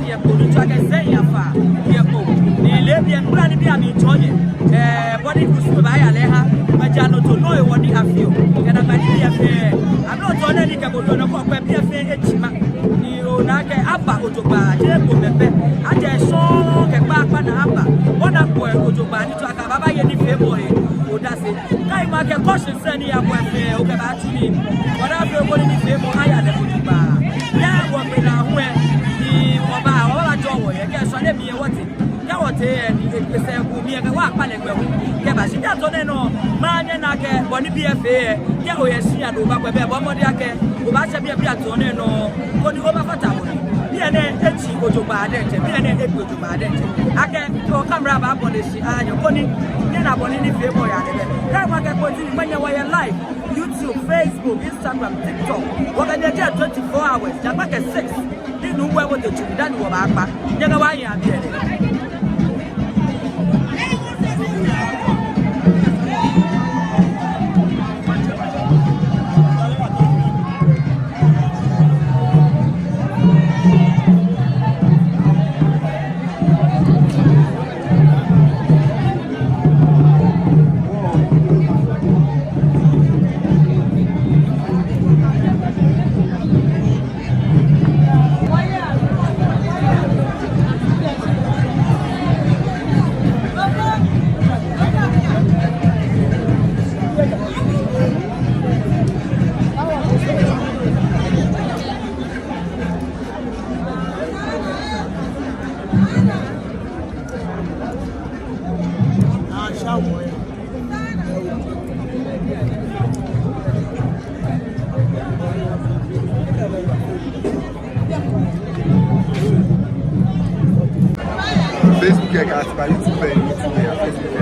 the Polu to get say Yafa, Yapo, the Libyan Granny be a joy. What it was to buy a leha, but Jano to know what you have you. Can I be a fair? I'm not on any Cabono, but be a fair Chima. You Naka Abba Otoba, Jebo Bebe, I just saw a back and Abba. One up where Otoba to a Baba any February. Oh, that's it. I make a caution sending up one fair, okay, about me. Whatever you're going to be more higher than Otoba. Yeah, what we are where the Oba or a joy, I guess I let me what it. And say, we are walk panic. She doesn't know, man, and I can one be a fair. Yeah, we are seeing over Bomodiake, who must be a piatone, no, what you over Fatamo. Be an edgy go to bad, be an edgy go to bad. I can go come rub up on the sea, and you're going to any favor. Come on, when you are live, YouTube, Facebook, Instagram, TikTok. What can you get 24 hours? You're back at 6. You know where would the children done over Abba? You know why you are here. Facebook é grátis para YouTube, YouTube é Facebook.